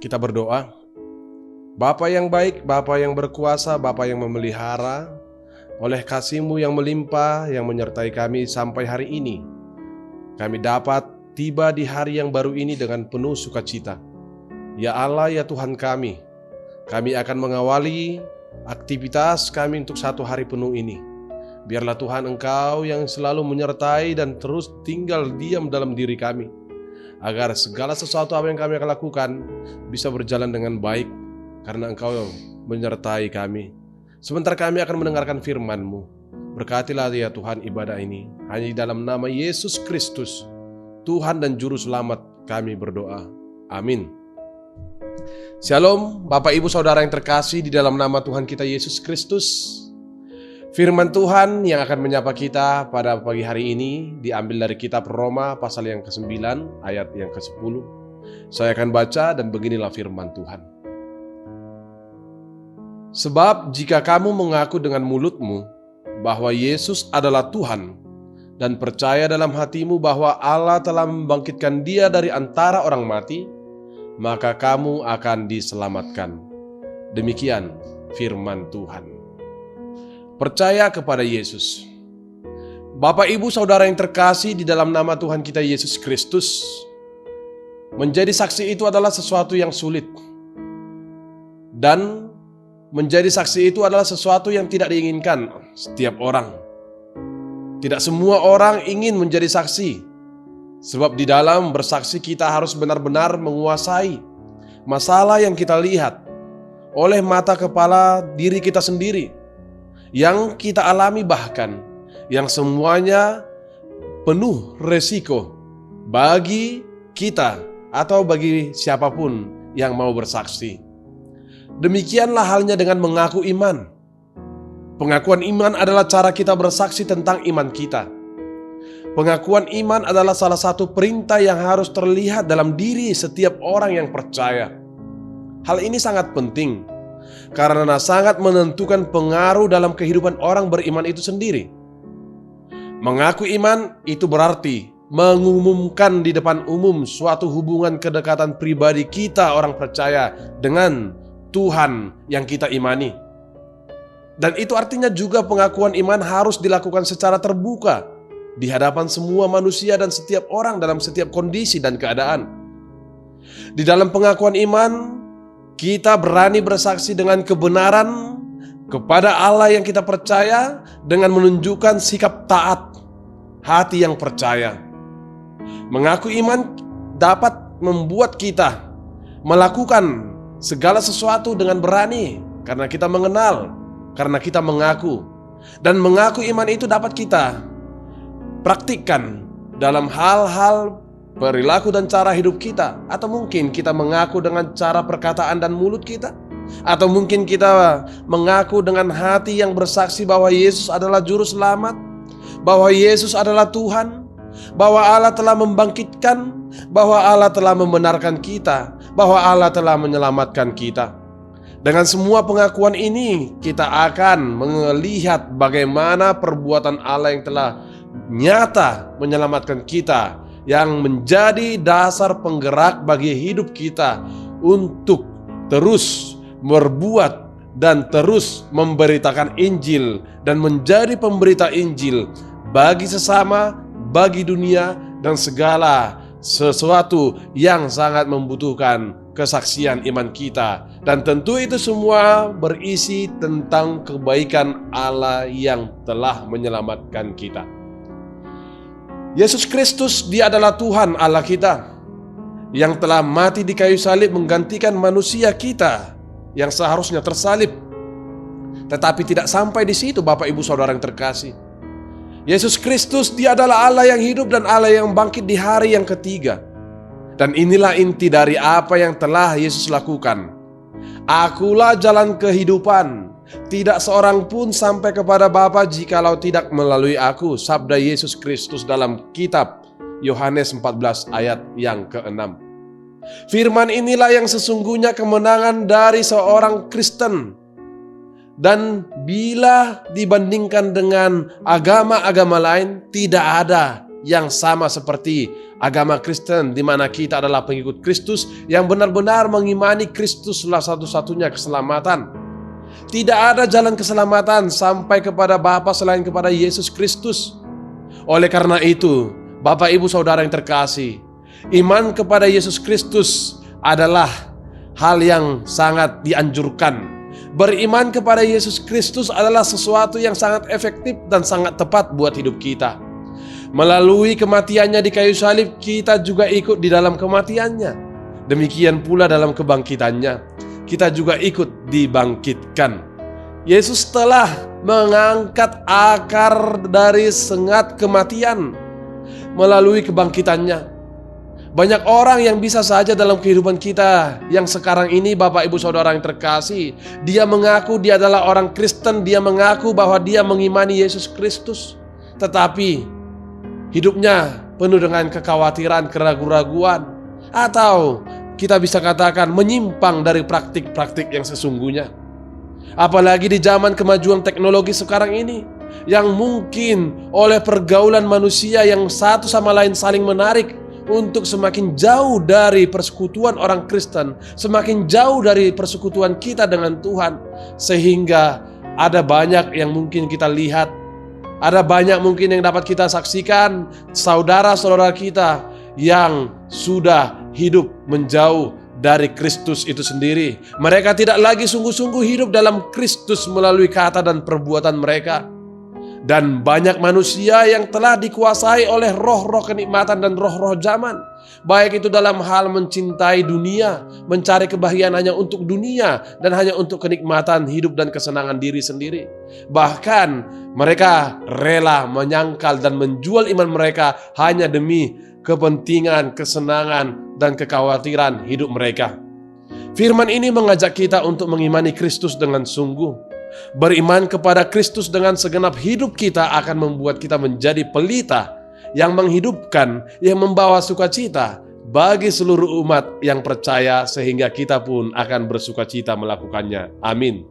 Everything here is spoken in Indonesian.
Kita berdoa. Bapa yang baik, Bapa yang berkuasa, Bapa yang memelihara, oleh kasih-Mu yang melimpah yang menyertai kami sampai hari ini, kami dapat tiba di hari yang baru ini dengan penuh sukacita. Ya Allah, ya Tuhan kami akan mengawali aktivitas kami untuk satu hari penuh ini. Biarlah Tuhan Engkau yang selalu menyertai dan terus tinggal diam dalam diri kami, agar segala sesuatu apa yang kami akan lakukan bisa berjalan dengan baik, karena Engkau menyertai kami. Sebentar kami akan mendengarkan firman-Mu. Berkatilah ya Tuhan ibadah ini. Hanya di dalam nama Yesus Kristus, Tuhan dan Juru Selamat kami berdoa. Amin. Shalom Bapak Ibu Saudara yang terkasih di dalam nama Tuhan kita Yesus Kristus. Firman Tuhan yang akan menyapa kita pada pagi hari ini diambil dari kitab Roma pasal yang ke-9 ayat yang ke-10. Saya akan baca dan beginilah firman Tuhan. Sebab jika kamu mengaku dengan mulutmu bahwa Yesus adalah Tuhan dan percaya dalam hatimu bahwa Allah telah membangkitkan Dia dari antara orang mati, maka kamu akan diselamatkan. Demikian firman Tuhan. Percaya kepada Yesus. Bapak Ibu Saudara yang terkasih di dalam nama Tuhan kita Yesus Kristus, menjadi saksi itu adalah sesuatu yang sulit. Dan menjadi saksi itu adalah sesuatu yang tidak diinginkan setiap orang. Tidak semua orang ingin menjadi saksi. Sebab di dalam bersaksi kita harus benar-benar menguasai masalah yang kita lihat oleh mata kepala diri kita sendiri, yang kita alami, bahkan yang semuanya penuh resiko bagi kita atau bagi siapapun yang mau bersaksi. Demikianlah halnya dengan mengaku iman. Pengakuan iman adalah cara kita bersaksi tentang iman kita. Pengakuan iman adalah salah satu perintah yang harus terlihat dalam diri setiap orang yang percaya. Hal ini sangat penting karena sangat menentukan pengaruh dalam kehidupan orang beriman itu sendiri. Mengaku iman itu berarti mengumumkan di depan umum suatu hubungan kedekatan pribadi kita orang percaya dengan Tuhan yang kita imani. Dan itu artinya juga pengakuan iman harus dilakukan secara terbuka di hadapan semua manusia dan setiap orang dalam setiap kondisi dan keadaan. Di dalam pengakuan iman, kita berani bersaksi dengan kebenaran kepada Allah yang kita percaya dengan menunjukkan sikap taat, hati yang percaya. Mengaku iman dapat membuat kita melakukan segala sesuatu dengan berani karena kita mengenal, karena kita mengaku. Dan mengaku iman itu dapat kita praktikkan dalam hal-hal perilaku dan cara hidup kita. Atau mungkin kita mengaku dengan cara perkataan dan mulut kita. Atau mungkin kita mengaku dengan hati yang bersaksi bahwa Yesus adalah Juru Selamat, bahwa Yesus adalah Tuhan, bahwa Allah telah membangkitkan, bahwa Allah telah membenarkan kita, bahwa Allah telah menyelamatkan kita. Dengan semua pengakuan ini, kita akan melihat bagaimana perbuatan Allah yang telah nyata menyelamatkan kita, yang menjadi dasar penggerak bagi hidup kita untuk terus berbuat dan terus memberitakan Injil dan menjadi pemberita Injil bagi sesama, bagi dunia, dan segala sesuatu yang sangat membutuhkan kesaksian iman kita. Dan tentu itu semua berisi tentang kebaikan Allah yang telah menyelamatkan kita. Yesus Kristus, Dia adalah Tuhan Allah kita yang telah mati di kayu salib menggantikan manusia kita yang seharusnya tersalib. Tetapi tidak sampai di situ Bapak Ibu Saudara yang terkasih. Yesus Kristus, Dia adalah Allah yang hidup dan Allah yang bangkit di hari yang ketiga. Dan inilah inti dari apa yang telah Yesus lakukan. Akulah jalan kehidupan. Tidak seorang pun sampai kepada Bapa jikalau tidak melalui aku. Sabda Yesus Kristus dalam kitab Yohanes 14 ayat yang ke-6. Firman inilah yang sesungguhnya kemenangan dari seorang Kristen. Dan bila dibandingkan dengan agama-agama lain, tidak ada yang sama seperti agama Kristen, di mana kita adalah pengikut Kristus yang benar-benar mengimani Kristuslah satu-satunya keselamatan. Tidak ada jalan keselamatan sampai kepada Bapa selain kepada Yesus Kristus. Oleh karena itu, Bapak Ibu Saudara yang terkasih, iman kepada Yesus Kristus adalah hal yang sangat dianjurkan. Beriman kepada Yesus Kristus adalah sesuatu yang sangat efektif dan sangat tepat buat hidup kita. Melalui kematiannya di kayu salib, kita juga ikut di dalam kematiannya. Demikian pula dalam kebangkitannya, kita juga ikut dibangkitkan. Yesus telah mengangkat akar dari sengat kematian melalui kebangkitannya. Banyak orang yang bisa saja dalam kehidupan kita yang sekarang ini, Bapak Ibu Saudara yang terkasih, dia mengaku dia adalah orang Kristen, dia mengaku bahwa dia mengimani Yesus Kristus, tetapi hidupnya penuh dengan kekhawatiran, keraguan-raguan, atau kita bisa katakan menyimpang dari praktik-praktik yang sesungguhnya. Apalagi di zaman kemajuan teknologi sekarang ini, yang mungkin oleh pergaulan manusia yang satu sama lain saling menarik untuk semakin jauh dari persekutuan orang Kristen, semakin jauh dari persekutuan kita dengan Tuhan, sehingga ada banyak yang mungkin kita lihat, ada banyak mungkin yang dapat kita saksikan, saudara-saudara kita yang sudah hidup menjauh dari Kristus itu sendiri. Mereka tidak lagi sungguh-sungguh hidup dalam Kristus melalui kata dan perbuatan mereka. Dan banyak manusia yang telah dikuasai oleh roh-roh kenikmatan dan roh-roh zaman. Baik itu dalam hal mencintai dunia, mencari kebahagiaan hanya untuk dunia, dan hanya untuk kenikmatan hidup dan kesenangan diri sendiri. Bahkan mereka rela menyangkal dan menjual iman mereka hanya demi kepentingan, kesenangan, dan kekhawatiran hidup mereka. Firman ini mengajak kita untuk mengimani Kristus dengan sungguh. Beriman kepada Kristus dengan segenap hidup kita akan membuat kita menjadi pelita yang menghidupkan, yang membawa sukacita bagi seluruh umat yang percaya, sehingga kita pun akan bersukacita melakukannya. Amin.